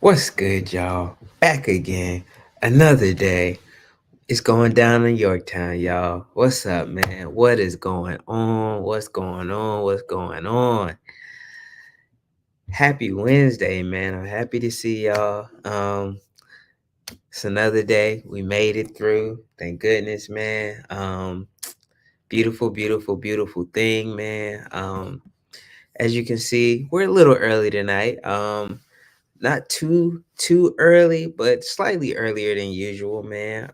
What's good, y'all? Back again. Another day. It's going down in Yorktown, y'all. What's up, man? What is going on? What's going on? What's going on? Happy Wednesday, man. I'm happy to see y'all. It's another day. We made it through. Thank goodness, man. Beautiful, beautiful, beautiful thing, man. As you can see, we're a little early tonight. Not too early, but slightly earlier than usual, man.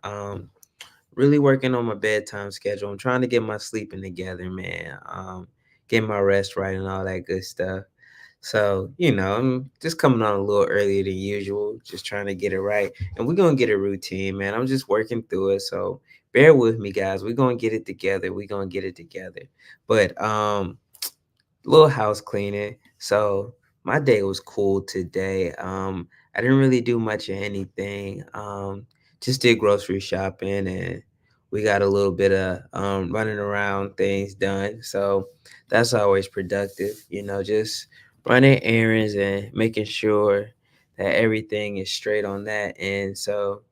Really working on my bedtime schedule. I'm trying to get my sleeping together, man. Get my rest right and all that good stuff. So, I'm just coming on a little earlier than usual, just trying to get it right. And we're gonna get a routine, man. I'm just working through it. So bear with me, guys. We're gonna get it together. We're gonna get it together. But little house cleaning. So my day was cool today. I didn't really do much of anything. Just did grocery shopping and we got a little bit of running around things done. So that's always productive, just running errands and making sure that everything is straight on that. And so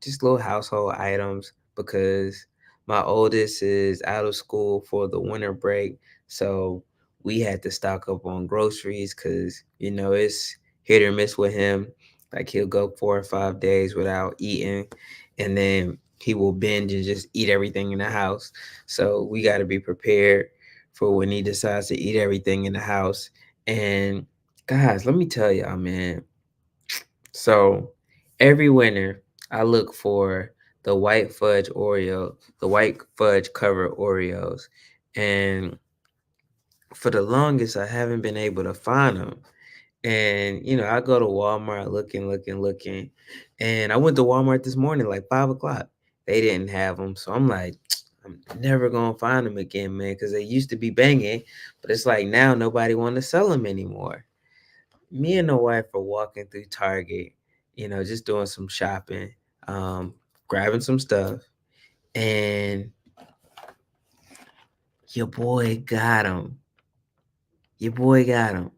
just little household items because my oldest is out of school for the winter break. So we had to stock up on groceries because, it's hit or miss with him. Like he'll go 4 or 5 days without eating and then he will binge and just eat everything in the house. So we got to be prepared for when he decides to eat everything in the house. And guys, let me tell y'all, man, so every winter, I look for the white fudge covered Oreos. And for the longest, I haven't been able to find them. And, I go to Walmart looking. And I went to Walmart this morning, like 5 o'clock. They didn't have them. So I'm like, I'm never going to find them again, man, because they used to be banging. But it's like now nobody want to sell them anymore. Me and the wife are walking through Target, just doing some shopping, um, grabbing some stuff, and your boy got him. Your boy got him.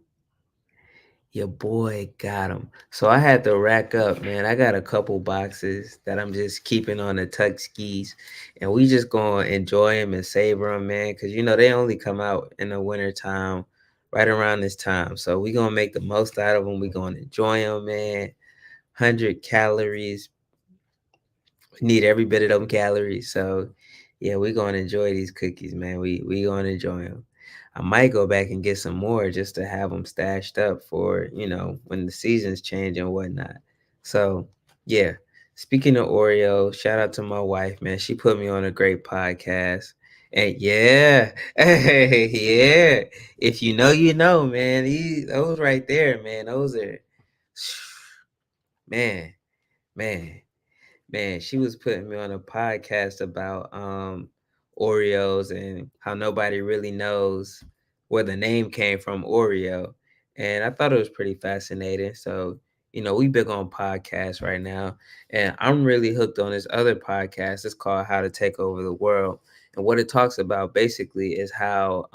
Your boy got him. So I had to rack up, man. I got a couple boxes that I'm just keeping on the tuck skis, and we just gonna enjoy them and savor them, man. Cause they only come out in the winter time, right around this time. So we gonna make the most out of them. We gonna enjoy them, man. 100 calories. We need every bit of them calories. So yeah, we gonna enjoy these cookies, man. We gonna enjoy them. I might go back and get some more just to have them stashed up for when the seasons change and whatnot. So yeah. Speaking of Oreo, shout out to my wife, man. She put me on a great podcast. And yeah, hey, yeah. If you know, you know, man. Those right there, man. Those are, man, man. Man, she was putting me on a podcast about Oreos and how nobody really knows where the name came from, Oreo. And I thought it was pretty fascinating. So, we big on podcasts right now. And I'm really hooked on this other podcast. It's called How to Take Over the World. And what it talks about basically is how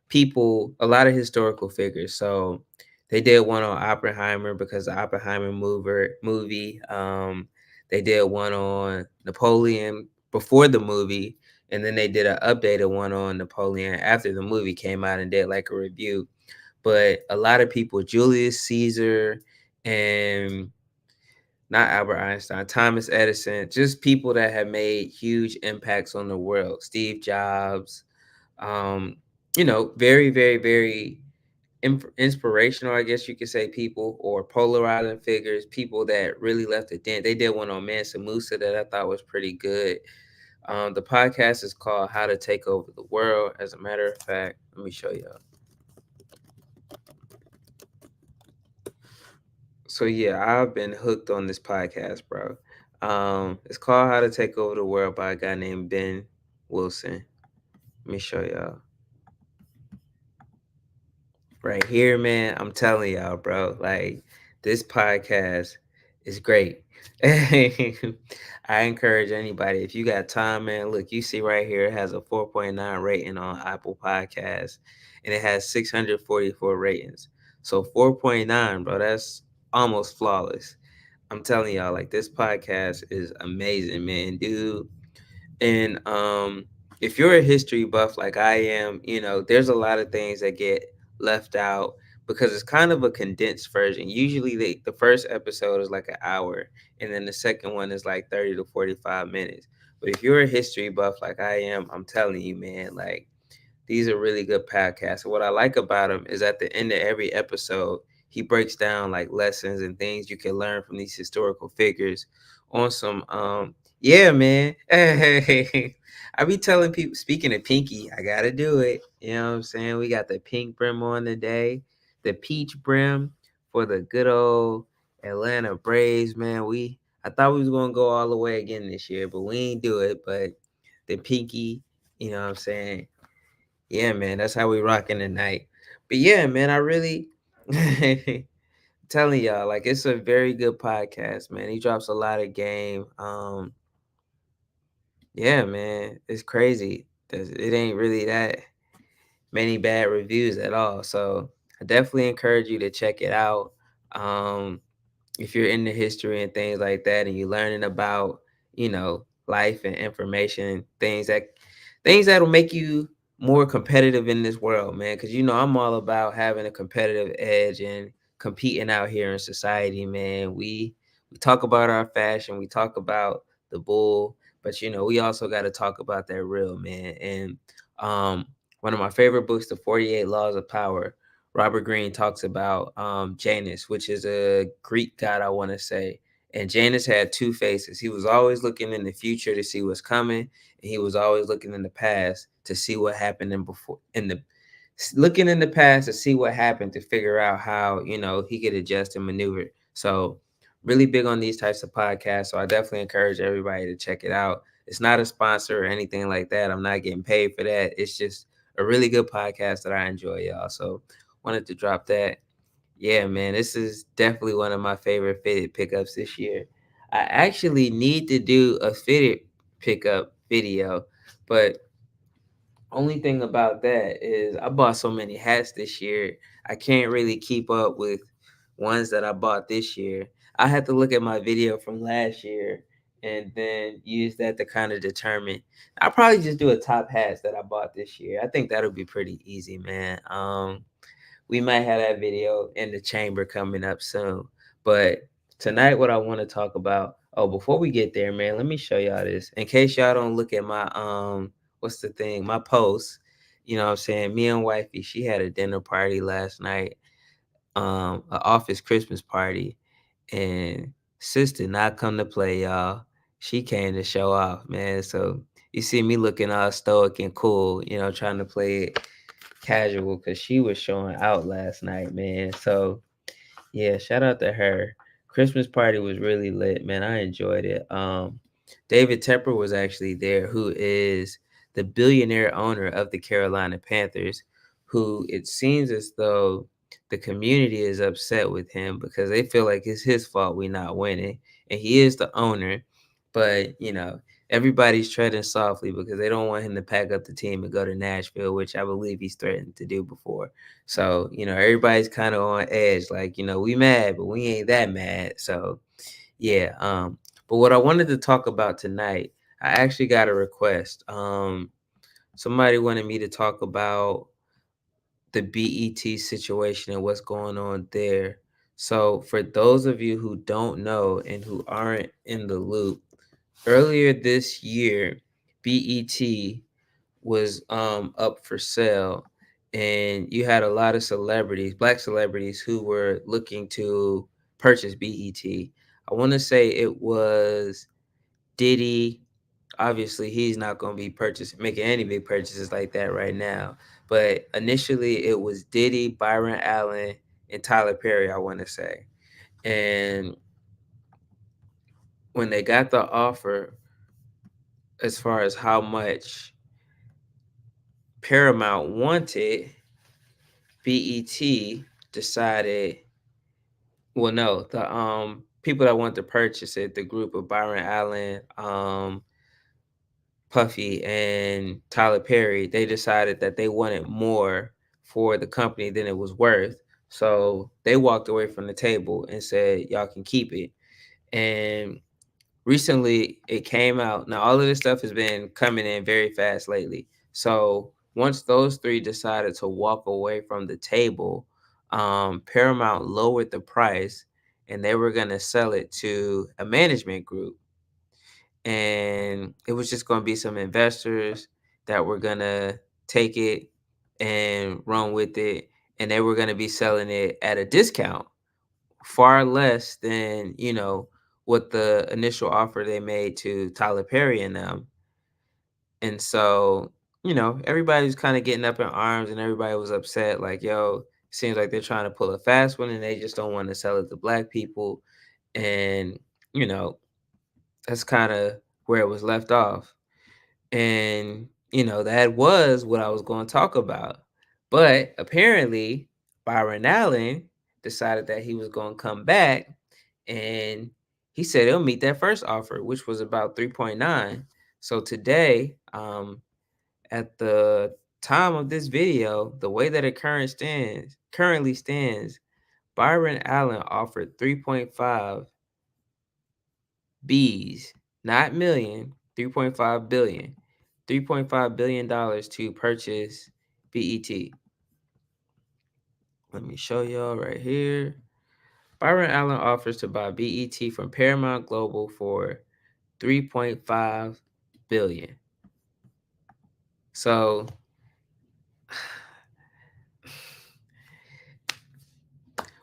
people, a lot of historical figures. So they did one on Oppenheimer because the Oppenheimer movie. They did one on Napoleon before the movie, and then they did an updated one on Napoleon after the movie came out and did like a review. But a lot of people, Julius Caesar and not Albert Einstein, Thomas Edison, just people that have made huge impacts on the world. Steve Jobs, um, very, very, very inspirational, I guess you could say, people or polarizing figures, people that really left a dent. They did one on Mansa Musa that I thought was pretty good. The podcast is called How to Take Over the World. As a matter of fact, let me show y'all. So yeah, I've been hooked on this podcast, bro. It's called How to Take Over the World by a guy named Ben Wilson. Let me show y'all. Right here, man. I'm telling y'all, bro. Like this podcast is great. I encourage anybody, if you got time, man. Look, you see right here, it has a 4.9 rating on Apple Podcasts, and it has 644 ratings. So 4.9, bro. That's almost flawless. I'm telling y'all, like this podcast is amazing, man, dude. And if you're a history buff like I am, there's a lot of things that get left out because it's kind of a condensed version. Usually the first episode is like an hour, and then the second one is like 30 to 45 minutes. But if you're a history buff like I am, I'm telling you, man, like these are really good podcasts. And what I like about them is at the end of every episode, he breaks down like lessons and things you can learn from these historical figures on some yeah, man. Hey, I be telling people, speaking of pinky, I gotta do it. You know what I'm saying? We got the pink brim on today, the peach brim for the good old Atlanta Braves, man. I thought we was gonna go all the way again this year, but we ain't do it. But the pinky, you know what I'm saying? Yeah, man, that's how we rocking tonight. But yeah, man, I really telling y'all, like it's a very good podcast, man. He drops a lot of game. Yeah, man, it's crazy. It ain't really that many bad reviews at all. So I definitely encourage you to check it out. Um, if you're into history and things like that and you're learning about life and information, things that'll make you more competitive in this world, man, because I'm all about having a competitive edge and competing out here in society, man. We talk about our fashion, we talk about the bull, but we also got to talk about that real, man. And um one of my favorite books, The 48 Laws of Power, Robert Greene talks about Janus, which is a Greek god, I want to say. And Janus had two faces. He was always looking in the future to see what's coming, and he was always looking in the past to see what happened looking in the past to see what happened to figure out how he could adjust and maneuver. So really big on these types of podcasts. So I definitely encourage everybody to check it out. It's not a sponsor or anything like that. I'm not getting paid for that. It's just a really good podcast that I enjoy, y'all. So wanted to drop that. Yeah, man, this is definitely one of my favorite fitted pickups this year. I actually need to do a fitted pickup video, but only thing about that is I bought so many hats this year. I can't really keep up with ones that I bought this year. I had to look at my video from last year and then use that to kind of determine. I'll probably just do a top hats that I bought this year. I think that'll be pretty easy, man. We might have that video in the chamber coming up soon. But tonight, what I want to talk about. Oh, before we get there, man, let me show y'all this. In case y'all don't look at my what's the thing? My post. You know what I'm saying? Me and wifey, she had a dinner party last night, an office Christmas party, and sis did not come to play, y'all. She came to show off, man. So you see me looking all stoic and cool, trying to play it casual because she was showing out last night, man. So yeah, shout out to her. Christmas party was really lit, man. I enjoyed it. David Tepper was actually there, who is the billionaire owner of the Carolina Panthers, who it seems as though the community is upset with him because they feel like it's his fault we not winning. And he is the owner, but everybody's treading softly because they don't want him to pack up the team and go to Nashville, which I believe he's threatened to do before. So, everybody's kind of on edge, like, we mad, but we ain't that mad. So, yeah. But what I wanted to talk about tonight, I actually got a request. Somebody wanted me to talk about the BET situation and what's going on there. So, for those of you who don't know and who aren't in the loop, earlier this year, BET was up for sale, and you had a lot of celebrities, black celebrities, who were looking to purchase BET. I want to say it was Diddy. Obviously, he's not going to be making any big purchases like that right now. But initially, it was Diddy, Byron Allen, and Tyler Perry, I want to say. And when they got the offer, as far as how much Paramount wanted, BET decided, well, no, the people that wanted to purchase it, the group of Byron Allen, Puffy, and Tyler Perry, they decided that they wanted more for the company than it was worth. So they walked away from the table and said, y'all can keep it. And recently it came out. Now, all of this stuff has been coming in very fast lately. So once those three decided to walk away from the table, Paramount lowered the price and they were going to sell it to a management group. And it was just going to be some investors that were going to take it and run with it. And they were going to be selling it at a discount, far less than, what the initial offer they made to Tyler Perry and them. And so, everybody was kind of getting up in arms and everybody was upset. Like, yo, seems like they're trying to pull a fast one and they just don't want to sell it to black people. And, you know, that's kind of where it was left off. And, that was what I was going to talk about. But apparently, Byron Allen decided that he was going to come back and he said he'll meet that first offer, which was about 3.9. So today, at the time of this video, the way that it currently stands, Byron Allen offered 3.5 B's, not million, 3.5 billion. $3.5 billion to purchase BET. Let me show y'all right here. Byron Allen offers to buy BET from Paramount Global for 3.5 billion. So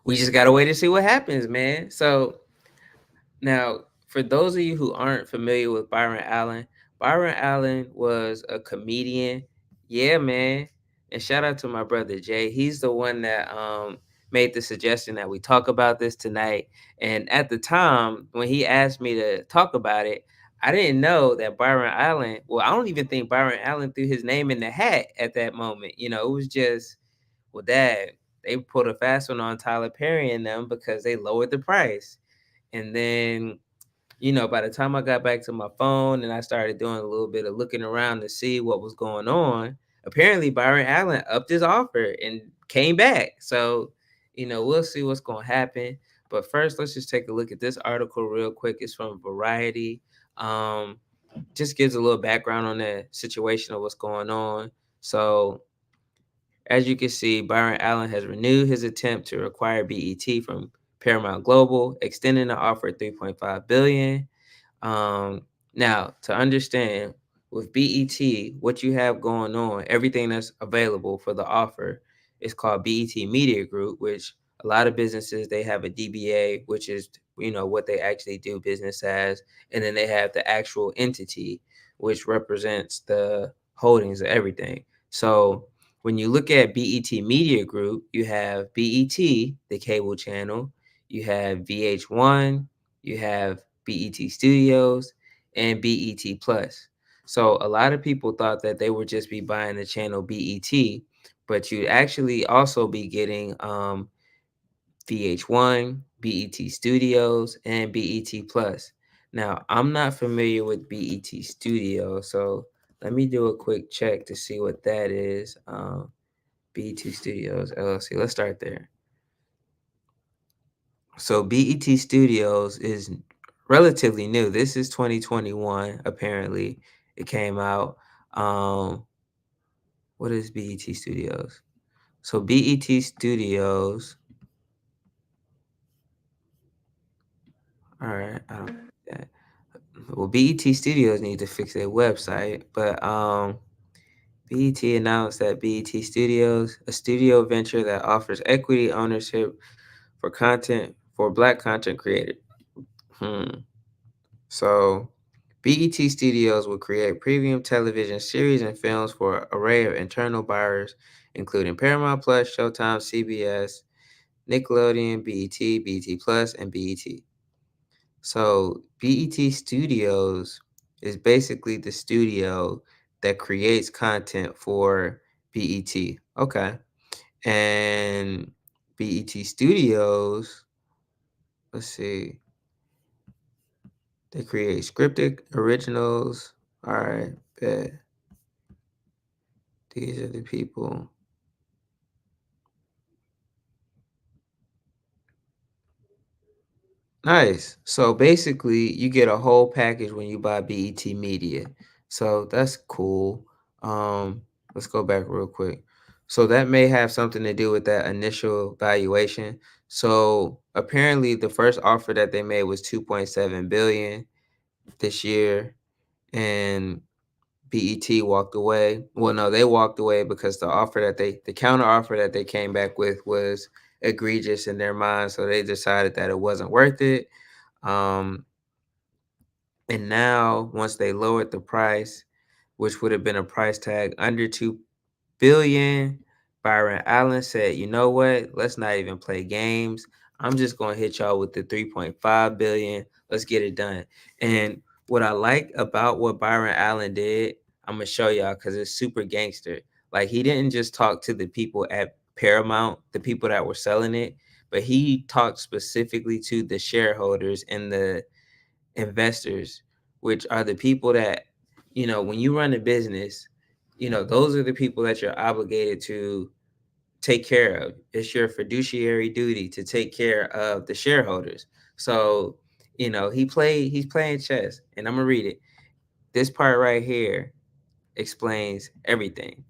we just gotta wait to see what happens, man. So now, for those of you who aren't familiar with Byron Allen was a comedian. Yeah, man. And shout out to my brother Jay. He's the one that made the suggestion that we talk about this tonight. And at the time when he asked me to talk about it, I didn't know that Byron Allen, well, I don't even think Byron Allen threw his name in the hat at that moment. It was just, well, dad, they put a fast one on Tyler Perry and them because they lowered the price. And then, by the time I got back to my phone and I started doing a little bit of looking around to see what was going on, apparently Byron Allen upped his offer and came back. So, we'll see what's going to happen. But first, let's just take a look at this article real quick. It's from Variety. Um, just gives a little background on the situation of what's going on. So, as you can see, Byron Allen has renewed his attempt to acquire BET from Paramount Global, extending the offer at 3.5 billion. Now, to understand, with BET, what you have going on, everything that's available for the offer is called BET Media Group, which a lot of businesses, they have a DBA, which is, what they actually do business as. And then they have the actual entity, which represents the holdings of everything. So when you look at BET Media Group, you have BET, the cable channel, you have VH1, you have BET Studios, and BET Plus. So a lot of people thought that they would just be buying the channel BET, but you'd actually also be getting VH1, BET Studios, and BET Plus. Now, I'm not familiar with BET Studios, so let me do a quick check to see what that is. BET Studios LLC. Let's start there. So BET Studios is relatively new. This is 2021, apparently. It came out. What is BET Studios? So BET Studios. All right. I don't that. Well, BET Studios need to fix their website, but BET announced that BET Studios, a studio venture that offers equity ownership for Black content creators. So, BET Studios will create premium television series and films for an array of internal buyers, including Paramount Plus, Showtime, CBS, Nickelodeon, BET, BET Plus, and BET. So, BET Studios is basically the studio that creates content for BET. Okay. And BET Studios, let's see. They create scripted originals. All right, bet. These are the people. Nice. So basically, you get a whole package when you buy BET Media. So that's cool. Um, let's go back real quick. So that may have something to do with that initial valuation. So apparently, the first offer that they made was 2.7 billion this year, and BET walked away. Well, no, they walked away because the counter offer that they came back with was egregious in their mind. So they decided that it wasn't worth it. Um, and now, once they lowered the price, which would have been a price tag under 2 billion, Byron Allen said, "You know what? Let's not even play games. I'm just gonna hit y'all with the 3.5 billion. Let's get it done." And what I like about what Byron Allen did, I'm gonna show y'all because it's super gangster. Like he didn't just talk to the people at Paramount, the people that were selling it, but he talked specifically to the shareholders and the investors, which are the people that, when you run a business, those are the people that you're obligated to take care of. It's your fiduciary duty to take care of the shareholders. So, he's playing chess, and I'm gonna read it. This part right here explains everything.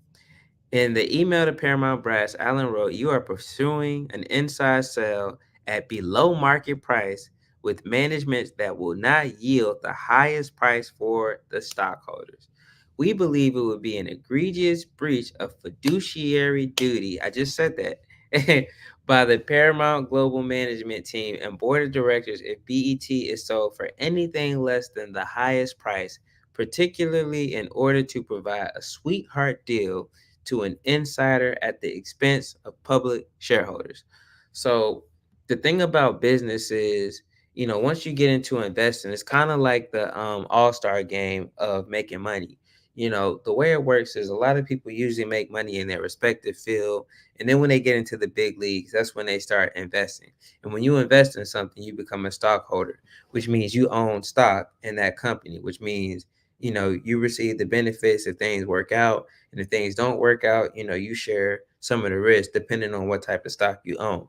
In the email to Paramount Brass, Allen wrote, "You are pursuing an inside sale at below market price with management that will not yield the highest price for the stockholders. We believe it would be an egregious breach of fiduciary duty." I just said that. By the Paramount Global Management Team and Board of Directors if BET is sold for anything less than the highest price, particularly in order to provide a sweetheart deal to an insider at the expense of public shareholders. So the thing about business is, once you get into investing, it's kind of like the all-star game of making money. The way it works is a lot of people usually make money in their respective field. And then when they get into the big leagues, that's when they start investing. And when you invest in something, you become a stockholder, which means you own stock in that company, which means, you receive the benefits if things work out, and if things don't work out, you share some of the risk depending on what type of stock you own.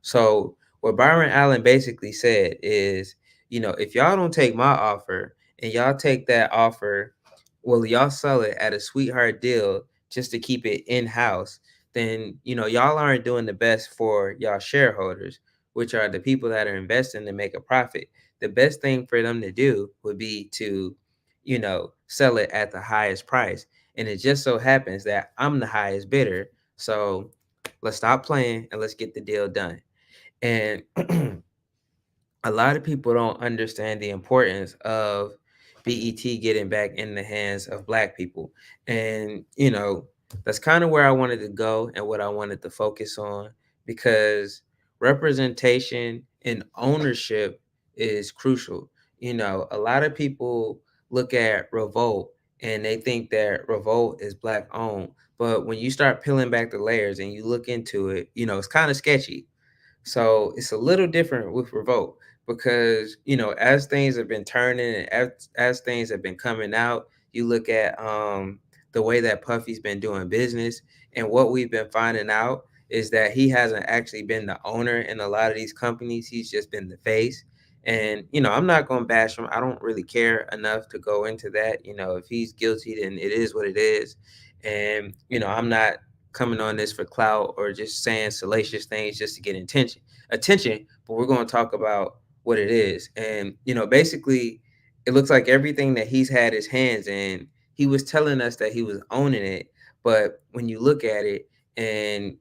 So what Byron Allen basically said is, if y'all don't take my offer and y'all take that offer, well, y'all sell it at a sweetheart deal just to keep it in house, then y'all aren't doing the best for y'all shareholders, which are the people that are investing to make a profit. The best thing for them to do would be to, sell it at the highest price. And it just so happens that I'm the highest bidder. So let's stop playing and let's get the deal done. And a lot of people don't understand the importance of BET getting back in the hands of Black people. And, that's kind of where I wanted to go and what I wanted to focus on, because representation and ownership is crucial. A lot of people look at Revolt and they think that Revolt is Black owned. But when you start peeling back the layers and you look into it, it's kind of sketchy. So it's a little different with Revolt because, as things have been turning and as things have been coming out, you look at the way that Puffy's been doing business, and what we've been finding out is that he hasn't actually been the owner in a lot of these companies. He's just been the face. And, I'm not going to bash him. I don't really care enough to go into that. If he's guilty, then it is what it is. And, I'm not coming on this for clout or just saying salacious things just to get attention, but we're going to talk about what it is. And basically it looks like everything that he's had his hands in, he was telling us that he was owning it, but when you look at it and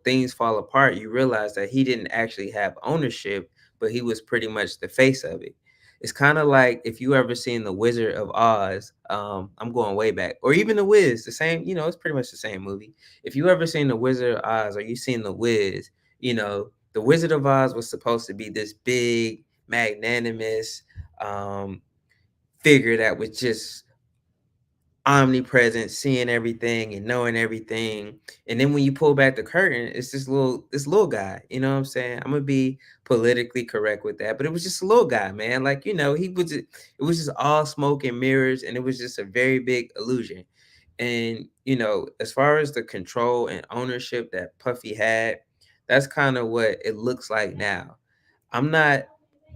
things fall apart, you realize that he didn't actually have ownership, but he was pretty much the face of it. It's kind of like if you ever seen The Wizard of Oz. I'm going way back, or even The Wiz, the same. It's pretty much the same movie. If you ever seen The Wizard of Oz or you seen The Wiz, The Wizard of Oz was supposed to be this big, magnanimous figure that was just omnipresent, seeing everything and knowing everything. And then when you pull back the curtain, it's this little guy. You know what I'm saying? I'm gonna be politically correct with that, but it was just a little guy, man. Like, it was just all smoke and mirrors, and it was just a very big illusion. And as far as the control and ownership that Puffy had, that's kind of what it looks like now. I'm not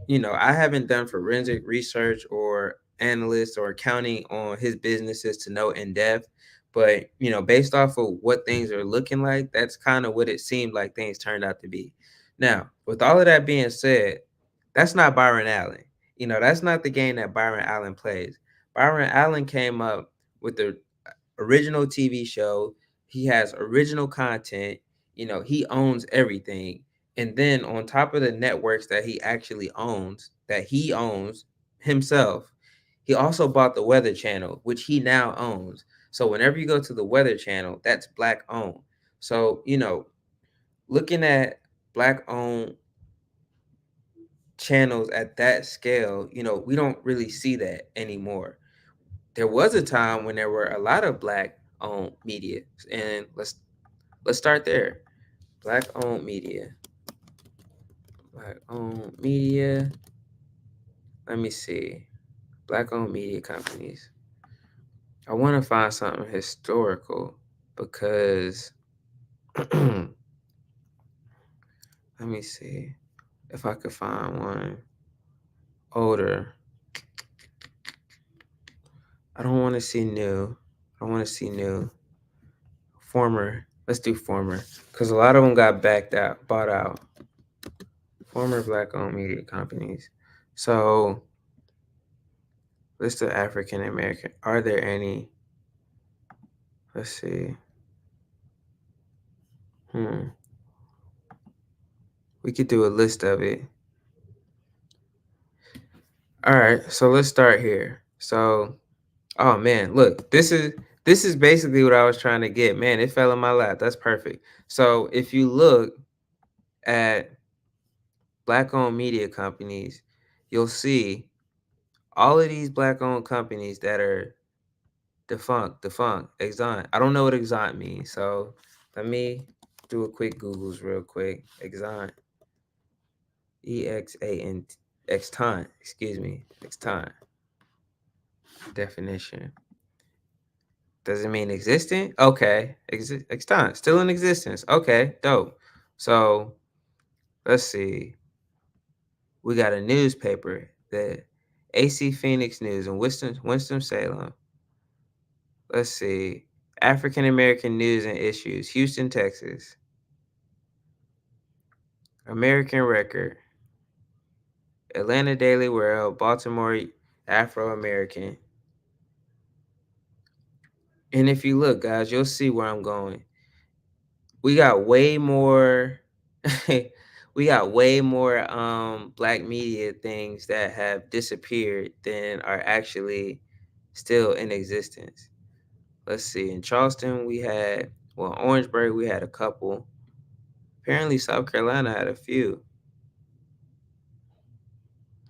I haven't done forensic research or analyst or accounting on his businesses to know in depth, but based off of what things are looking like, that's kind of what it seemed like things turned out to be. Now, with all of that being said, that's not Byron Allen. That's not the game that Byron Allen plays. Byron Allen came up with the original TV show. He has original content. He owns everything. And then on top of the networks that he owns himself, he also bought the Weather Channel, which he now owns. So whenever you go to the Weather Channel, that's black owned. So, looking at black owned channels at that scale, we don't really see that anymore. There was a time when there were a lot of black owned media, and let's start there. Black owned media. Black owned media. Let me see. Black owned media companies. I want to find something historical because let me see if I could find one older. I don't want to see new. I want to see new. Former. Let's do former because a lot of them got bought out. Former black owned media companies. So list of African American. Are there any? Let's see. We could do a list of it. All right, so let's start here. So, oh man, look, this is basically what I was trying to get. Man, it fell in my lap. That's perfect. So, if you look at black-owned media companies, you'll see all of these black-owned companies that are defunct, exant. I don't know what exant means, so let me do a quick Googles real quick. Exant, EXANT, extant. Excuse me, extant. Definition. Does it mean existent? Okay, extant, still in existence. Okay, dope. So let's see. We got a newspaper, the AC Phoenix News in Winston-Salem. Let's see. African American News and Issues, Houston, Texas. American Record, Atlanta Daily World, Baltimore Afro American. And if you look, guys, you'll see where I'm going. We got way more we got way more black media things that have disappeared than are actually still in existence. Let's see. In Charleston, Orangeburg, we had a couple. Apparently, South Carolina had a few.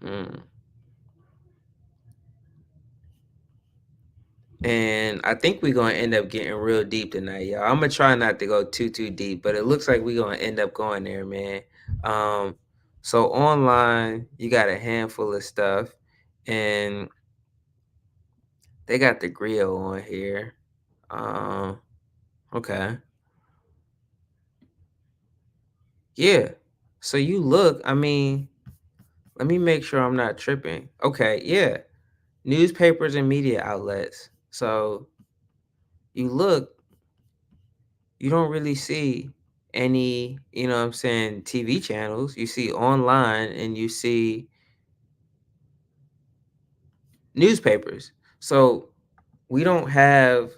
Hmm. And I think we're gonna end up getting real deep tonight, y'all. I'm gonna try not to go too deep, but it looks like we're gonna end up going there, man. Um, so online, you got a handful of stuff, and they got the grill on here. Um, okay, yeah. So you look. I mean, let me make sure I'm not tripping. Okay, yeah. Newspapers and media outlets. So you look. You don't really see any, what I'm saying, TV channels. You see online and you see newspapers. So we don't have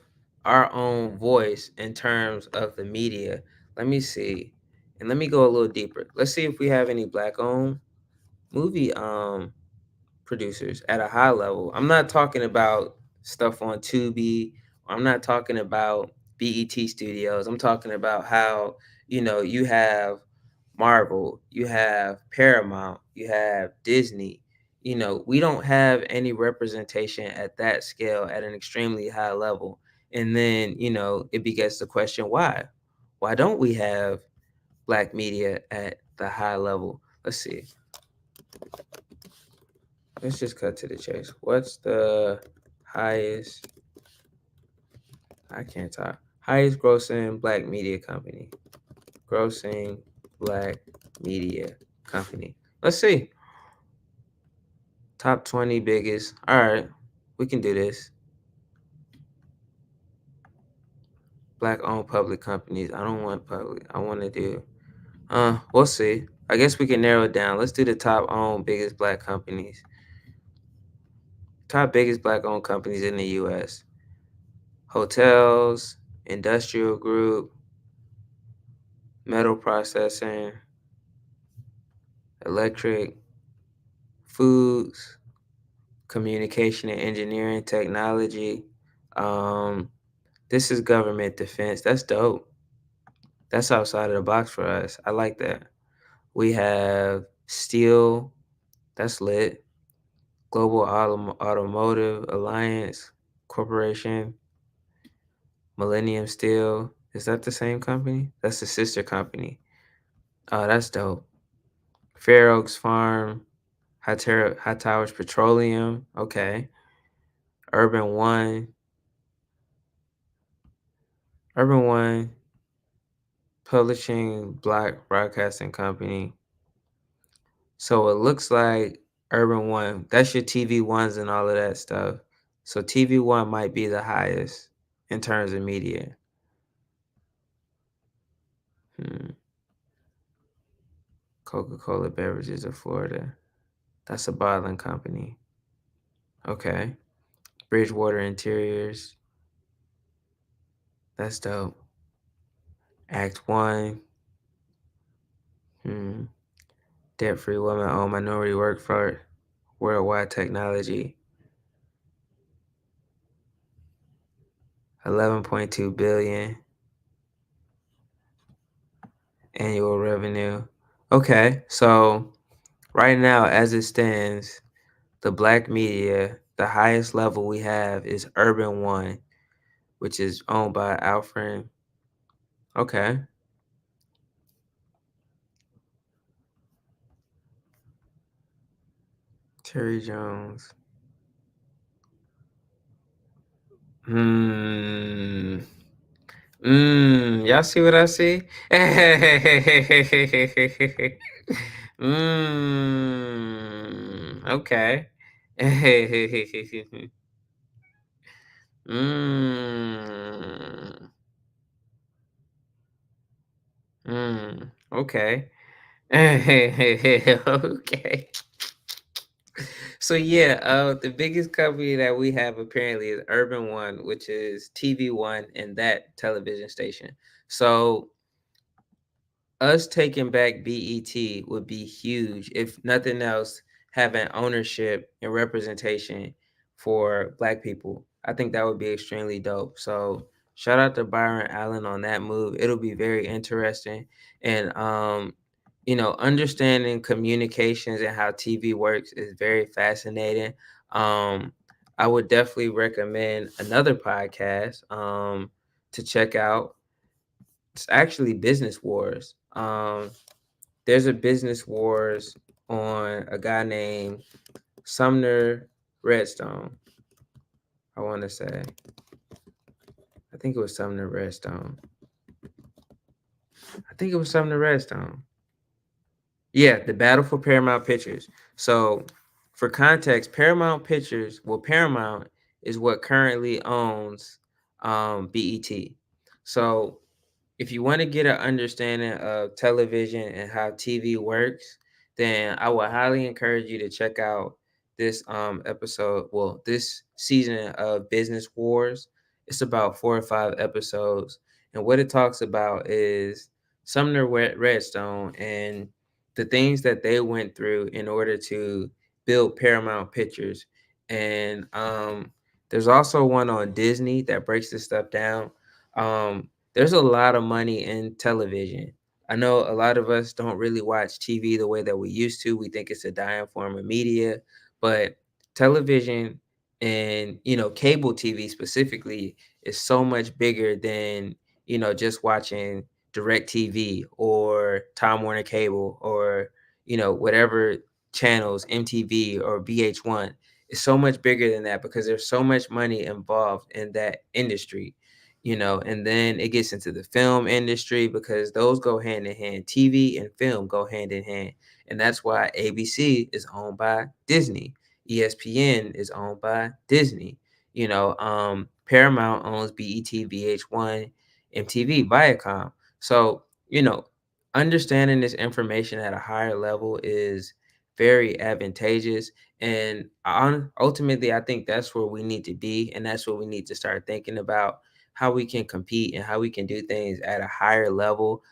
our own voice in terms of the media. Let me see. And let me go a little deeper. Let's see if we have any black owned movie producers at a high level. I'm not talking about stuff on Tubi. I'm not talking about BET Studios. I'm talking about how, you have Marvel, you have Paramount, you have Disney. We don't have any representation at that scale at an extremely high level. And then, it begets the question why? Why don't we have black media at the high level? Let's see. Let's just cut to the chase. What's the highest? I can't talk. Highest grossing black media company. Grossing black media company. Let's see. Top 20 biggest. All right, we can do this. Black-owned public companies. I don't want public. I want to do. We'll see. I guess we can narrow it down. Let's do the top owned biggest black companies. Top biggest black-owned companies in the U.S. Hotels, industrial group, metal processing, electric, foods, communication and engineering technology. Um, this is government defense. That's dope. That's outside of the box for us. I like that. We have steel. That's lit. Global Automotive Alliance Corporation. Millennium Steel. Is that the same company? That's the sister company. Oh, that's dope. Fair Oaks Farm. High Towers Petroleum. Okay. Urban One. Urban One Publishing Black Broadcasting Company. So it looks like Urban One, that's your TV ones and all of that stuff. So TV One might be the highest in terms of media. Hmm. Coca-Cola Beverages of Florida. That's a bottling company. Okay. Bridgewater Interiors. That's dope. Act One. Hmm. Debt-free woman-owned minority workforce. Worldwide technology. 11.2 billion annual revenue. Okay, so right now, as it stands, the black media, the highest level we have is Urban One, which is owned by Alfred. Okay. Terry Jones. Hmm. Y'all see what I see? Okay. mm, okay. Okay. So yeah, the biggest company that we have apparently is Urban One, which is TV One and that television station. So us taking back BET would be huge. If nothing else, having ownership and representation for black people. I think that would be extremely dope. So shout out to Byron Allen on that move. It'll be very interesting. And understanding communications and how TV works is very fascinating. Um, I would definitely recommend another podcast to check out. It's actually Business Wars. There's a Business Wars on a guy named Sumner Redstone. I want to say, I think it was Sumner Redstone. I think it was Sumner Redstone. Yeah, the battle for Paramount Pictures. So, for context, Paramount Pictures, well, Paramount is what currently owns BET. So, if you want to get an understanding of television and how TV works, then I would highly encourage you to check out this episode. Well, this season of Business Wars. It's about 4 or 5 episodes, and what it talks about is Sumner Redstone and the things that they went through in order to build Paramount Pictures. And there's also one on Disney that breaks this stuff down. There's a lot of money in television. I know a lot of us don't really watch TV the way that we used to. We think it's a dying form of media, but television and cable TV specifically is so much bigger than just watching Direct TV or Time Warner Cable or whatever channels, MTV or VH1. It's so much bigger than that because there's so much money involved in that industry. And then it gets into the film industry because those go hand in hand. TV and film go hand in hand. And that's why ABC is owned by Disney. ESPN is owned by Disney. Paramount owns BET, VH1, MTV, Viacom. So, understanding this information at a higher level is very advantageous. And ultimately, I think that's where we need to be. And that's what we need to start thinking about, how we can compete and how we can do things at a higher level.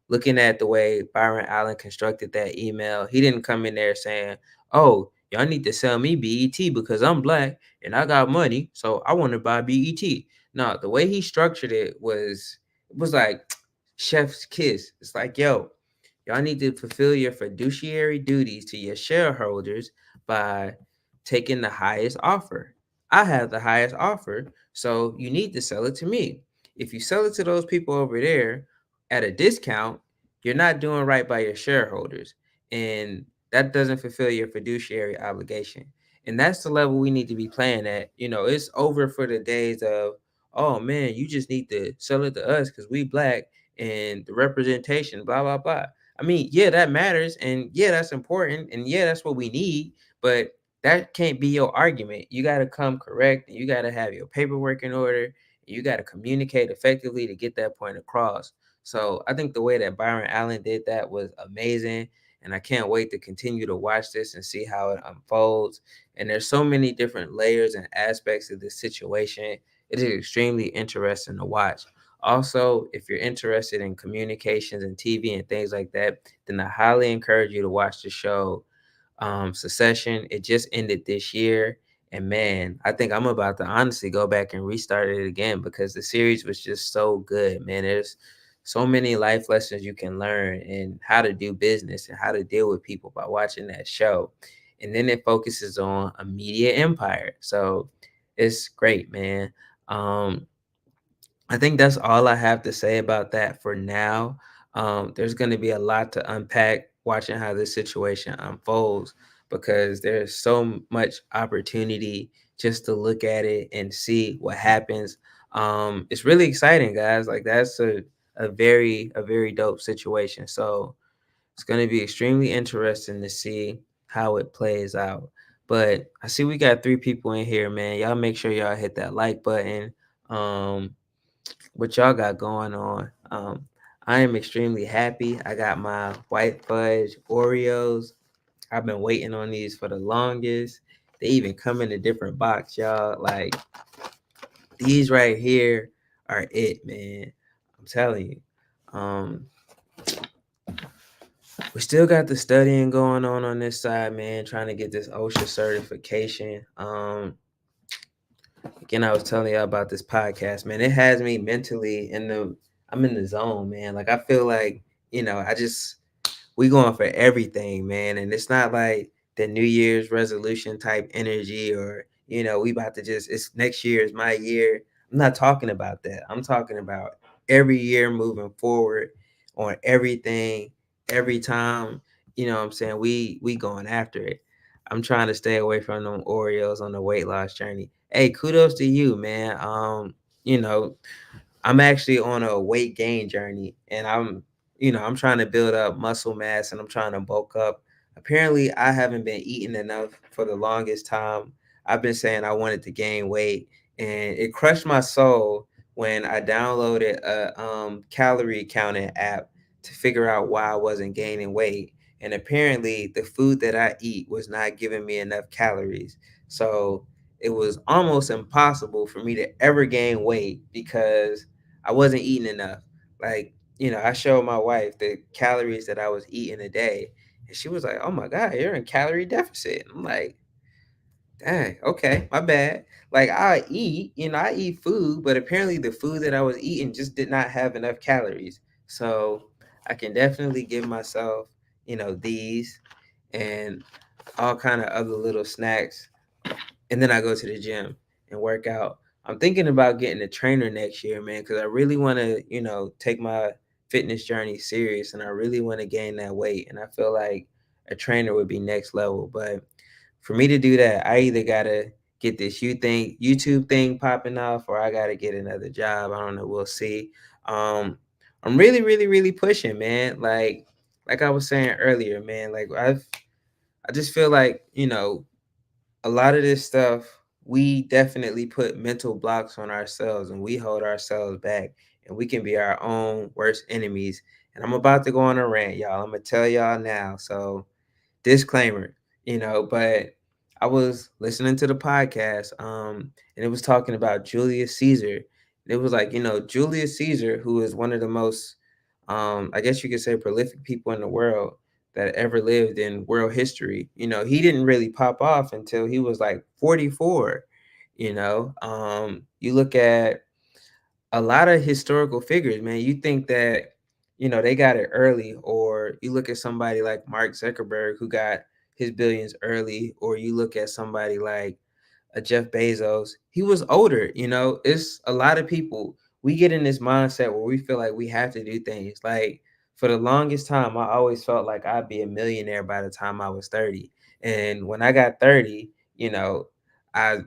Looking at the way Byron Allen constructed that email, he didn't come in there saying, "Oh, y'all need to sell me BET because I'm black and I got money, so I want to buy BET." No, the way he structured it was like chef's kiss. It's like, yo, y'all need to fulfill your fiduciary duties to your shareholders by taking the highest offer. I have the highest offer, so you need to sell it to me. If you sell it to those people over there at a discount, you're not doing right by your shareholders. And that doesn't fulfill your fiduciary obligation. And that's the level we need to be playing at. It's over for the days of, oh man, you just need to sell it to us because we black and the representation, blah, blah, blah. I mean, yeah, that matters. And yeah, that's important. And yeah, that's what we need. But that can't be your argument. You got to come correct and you got to have your paperwork in order. You got to communicate effectively to get that point across. So I think the way that Byron Allen did that was amazing. And I can't wait to continue to watch this and see how it unfolds. And there's so many different layers and aspects of this situation. It is extremely interesting to watch. Also, if you're interested in communications and TV and things like that, then I highly encourage you to watch the show Succession. It just ended this year. And man, I think I'm about to honestly go back and restart it again because the series was just so good, man. There's so many life lessons you can learn and how to do business and how to deal with people by watching that show. And then it focuses on a media empire. So it's great, man. Um, I think that's all I have to say about that for now. There's going to be a lot to unpack watching how this situation unfolds because there's so much opportunity just to look at it and see what happens. It's really exciting, guys. Like that's a very dope situation. So it's going to be extremely interesting to see how it plays out. But I see we got 3 people in here, man. Y'all make sure y'all hit that like button. Um, what y'all got going on. I am extremely happy. I got my white fudge Oreos. I've been waiting on these for the longest. They even come in a different box, y'all. Like these right here are it, man. I'm telling you. Um, we still got the studying going on this side, man. Trying to get this OSHA certification. Again, I was telling y'all about this podcast, man. It has me mentally I'm in the zone, man. Like I feel like, I just we going for everything, man. And it's not like the New Year's resolution type energy or, we about to just it's next year is my year. I'm not talking about that. I'm talking about every year moving forward on everything, every time, what I'm saying? We going after it. I'm trying to stay away from them Oreos on the weight loss journey. Hey, kudos to you, man. You know, I'm actually on a weight gain journey and I'm trying to build up muscle mass and I'm trying to bulk up. Apparently, I haven't been eating enough for the longest time. I've been saying I wanted to gain weight and it crushed my soul when I downloaded a calorie counting app to figure out why I wasn't gaining weight. And apparently, the food that I eat was not giving me enough calories. So it was almost impossible for me to ever gain weight because I wasn't eating enough. Like, I showed my wife the calories that I was eating a day, and she was like, "Oh my God, you're in calorie deficit." I'm like, "Dang, okay, my bad." Like, I eat food, but apparently the food that I was eating just did not have enough calories. So I can definitely give myself, these and all kind of other little snacks and then I go to the gym and work out. I'm thinking about getting a trainer next year, man, because I really want to, take my fitness journey serious and I really want to gain that weight. And I feel like a trainer would be next level. But for me to do that, I either gotta get this YouTube thing popping off, or I gotta get another job. I don't know. We'll see. I'm really, really, really pushing, man. Like I was saying earlier, man. I just feel like a lot of this stuff, we definitely put mental blocks on ourselves and we hold ourselves back, and we can be our own worst enemies. And I'm about to go on a rant, y'all. I'm gonna tell y'all now. So disclaimer, but I was listening to the podcast, and it was talking about Julius Caesar. It was like, Julius Caesar, who is one of the most, I guess you could say, prolific people in the world that ever lived in world history. He didn't really pop off until he was like 44. You look at a lot of historical figures, man. You think that, they got it early, or you look at somebody like Mark Zuckerberg who got his billions early, or you look at somebody like Jeff Bezos. He was older. It's a lot of people. We get in this mindset where we feel like we have to do things. Like, for the longest time, I always felt like I'd be a millionaire by the time I was 30. And when I got 30, I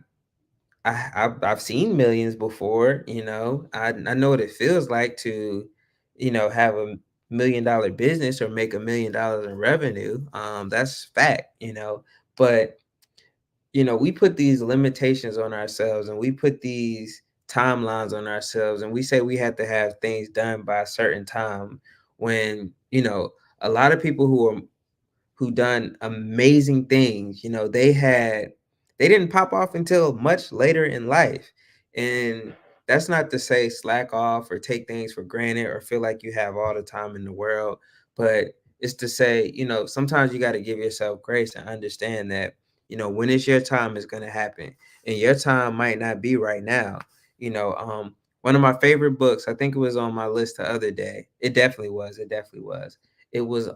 I've seen millions before. I know what it feels like to, have a $1 million business or make $1 million in revenue. That's fact. But we put these limitations on ourselves, and we put these timelines on ourselves, and we say we have to have things done by a certain time, when a lot of people who done amazing things, they didn't pop off until much later in life. And that's not to say slack off or take things for granted or feel like you have all the time in the world, but it's to say, sometimes you got to give yourself grace and understand that, when it's your time, it's going to happen. And your time might not be right now. One of my favorite books, I think it was on my list the other day. It definitely was. It definitely was. It was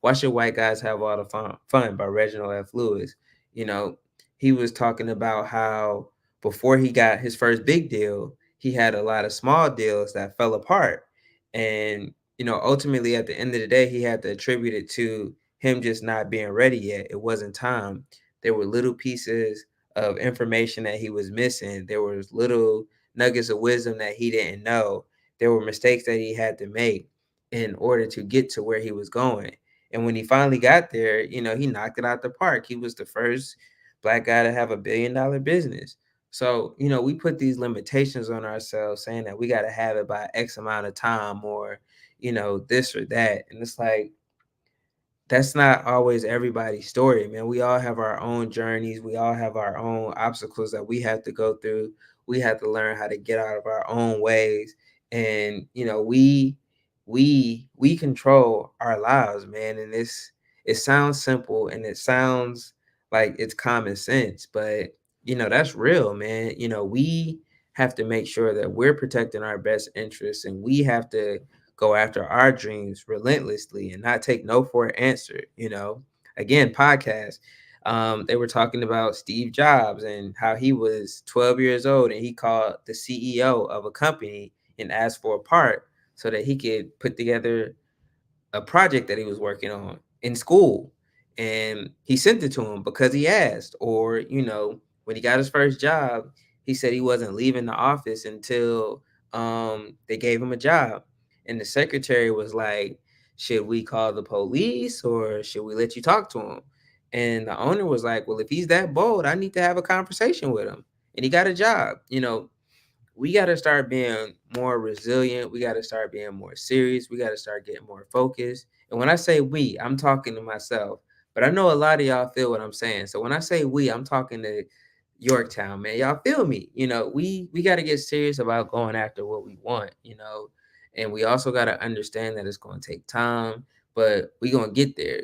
Why Should White Guys Have All the Fun by Reginald F. Lewis. You know, he was talking about how before he got his first big deal, he had a lot of small deals that fell apart. And, ultimately at the end of the day, he had to attribute it to him just not being ready yet. It wasn't time. There were little pieces of information that he was missing. There was little nuggets of wisdom that he didn't know. There were mistakes that he had to make in order to get to where he was going. And when he finally got there, he knocked it out the park. He was the first Black guy to have $1 billion business. So, we put these limitations on ourselves, saying that we got to have it by X amount of time, or, this or that. And it's like, that's not always everybody's story, man. We all have our own journeys. We all have our own obstacles that we have to go through. We have to learn how to get out of our own ways. And, we control our lives, man. And it sounds simple and it sounds like it's common sense, but that's real, man. We have to make sure that we're protecting our best interests, and we have to go after our dreams relentlessly and not take no for an answer. Again, podcast. They were talking about Steve Jobs and how he was 12 years old and he called the CEO of a company and asked for a part so that he could put together a project that he was working on in school. And he sent it to him because he asked. Or, when he got his first job, he said he wasn't leaving the office until they gave him a job. And the secretary was like, should we call the police or should we let you talk to him? And the owner was like, well, if he's that bold, I need to have a conversation with him. And he got a job. We got to start being more resilient. We got to start being more serious. We got to start getting more focused. And when I say we, I'm talking to myself. But I know a lot of y'all feel what I'm saying. So when I say we, I'm talking to Yorktown, man. Y'all feel me? We got to get serious about going after what we want, and we also got to understand that it's going to take time, but we going to get there.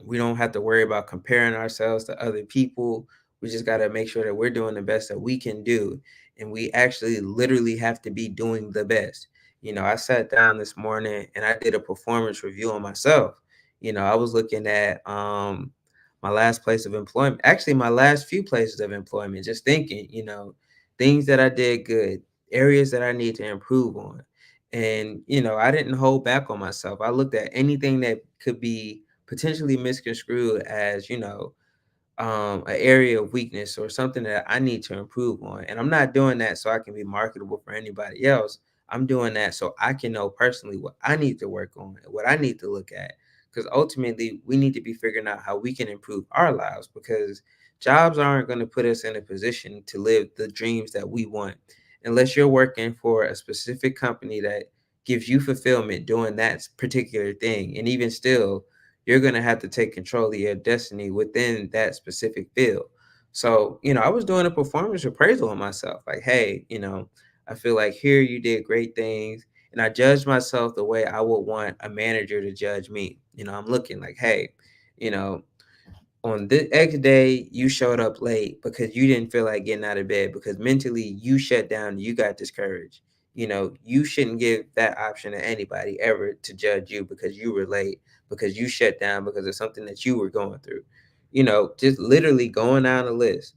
We don't have to worry about comparing ourselves to other people. We just got to make sure that we're doing the best that we can do. And we actually literally have to be doing the best. I sat down this morning and I did a performance review on myself. I was looking at my last place of employment, actually my last few places of employment, just thinking, things that I did good, areas that I need to improve on. And, I didn't hold back on myself. I looked at anything that could be potentially misconstrued as, an area of weakness or something that I need to improve on. And I'm not doing that so I can be marketable for anybody else. I'm doing that so I can know personally what I need to work on and what I need to look at. because ultimately we need to be figuring out how we can improve our lives, because jobs aren't going to put us in a position to live the dreams that we want unless you're working for a specific company that gives you fulfillment doing that particular thing. And even still, you're going to have to take control of your destiny within that specific field. So, I was doing a performance appraisal on myself. Like, hey, I feel like here you did great things. And I judged myself the way I would want a manager to judge me. I'm looking like, hey, you know, on the X day, you showed up late because you didn't feel like getting out of bed because mentally you shut down, you got discouraged. You shouldn't give that option to anybody ever to judge you because you were late, because you shut down because of something that you were going through. Just literally going down a list,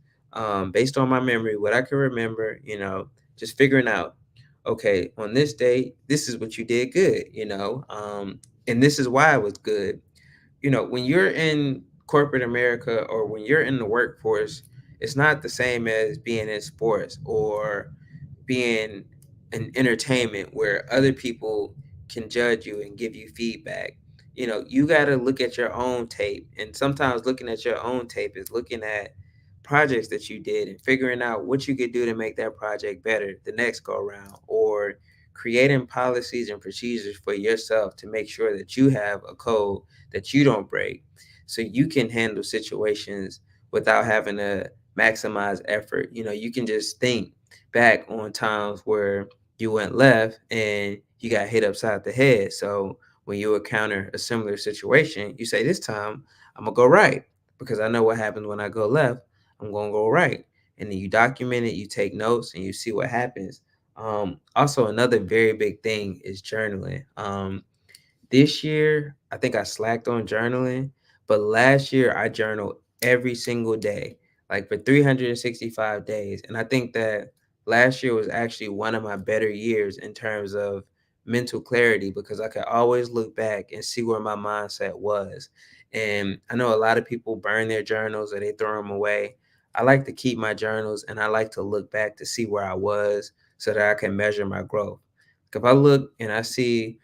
based on my memory, what I can remember, just figuring out, okay, on this day, this is what you did good, and this is why it was good. When you're in corporate America or when you're in the workforce, it's not the same as being in sports or being in entertainment where other people can judge you and give you feedback. You got to look at your own tape. And sometimes looking at your own tape is looking at projects that you did and figuring out what you could do to make that project better the next go around, or creating policies and procedures for yourself to make sure that you have a code that you don't break, so you can handle situations without having to maximize effort. You can just think back on times where you went left and you got hit upside the head. So when you encounter a similar situation, you say, this time I'm gonna go right because I know what happens when I go left. I'm gonna go right. And then you document it, you take notes, and you see what happens. Also, another very big thing is journaling. This year, I think I slacked on journaling, but last year I journaled every single day, like for 365 days. And I think that last year was actually one of my better years in terms of mental clarity because I could always look back and see where my mindset was. And I know a lot of people burn their journals or they throw them away. I like to keep my journals and I like to look back to see where I was so that I can measure my growth. If I look and I see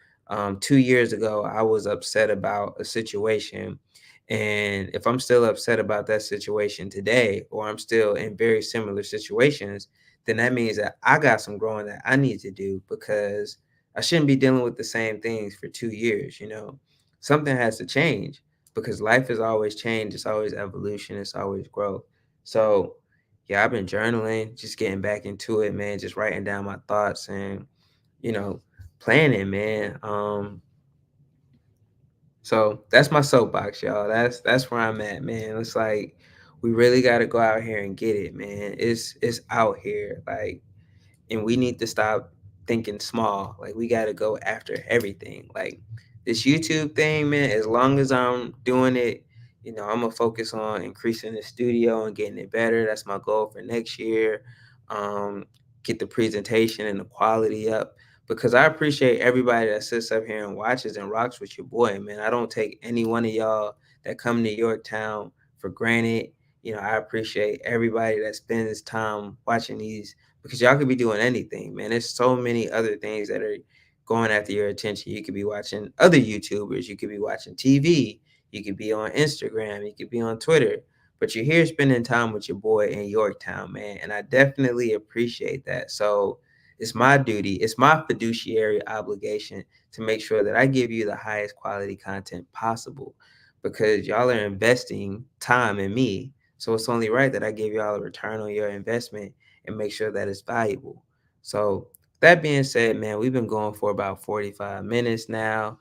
2 years ago, I was upset about a situation. And if I'm still upset about that situation today, or I'm still in very similar situations, then that means that I got some growing that I need to do because I shouldn't be dealing with the same things for 2 years. Something has to change because life is always change. It's always evolution. It's always growth. So, yeah, I've been journaling, just getting back into it, man, just writing down my thoughts and, you know, planning, man. So that's my soapbox, y'all. That's where I'm at, man. It's like we really got to go out here and get it, man. It's out here, like, and we need to stop thinking small. Like we got to go after everything. Like this YouTube thing, man. As long as I'm doing it, I'm gonna focus on increasing the studio and getting it better. That's my goal for next year. Um, get the presentation and the quality up because I appreciate everybody that sits up here and watches and rocks with your boy, man. I don't take any one of y'all that come to Yorktown for granted. I appreciate everybody that spends time watching these because y'all could be doing anything, man. There's so many other things that are going after your attention. You could be watching other YouTubers, you could be watching TV, you could be on Instagram, you could be on Twitter, but you're here spending time with your boy in Yorktown, man. And I definitely appreciate that. So it's my duty, it's my fiduciary obligation to make sure that I give you the highest quality content possible because y'all are investing time in me. So it's only right that I give y'all a return on your investment and make sure that it's valuable. So that being said, man, we've been going for about 45 minutes now.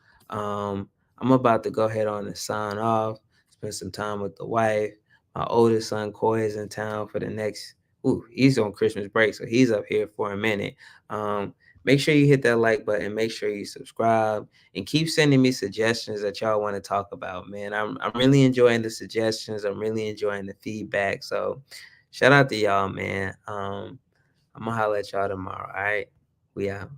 I'm about to go ahead on and sign off, spend some time with the wife. My oldest son, Coy, is in town for the next, he's on Christmas break, so he's up here for a minute. Um, Make sure you hit that like button, make sure you subscribe, and keep sending me suggestions that y'all want to talk about, man. I'm really enjoying the suggestions. I'm really enjoying the feedback. So shout out to y'all, man. I'm gonna holler at y'all tomorrow. All right. We out.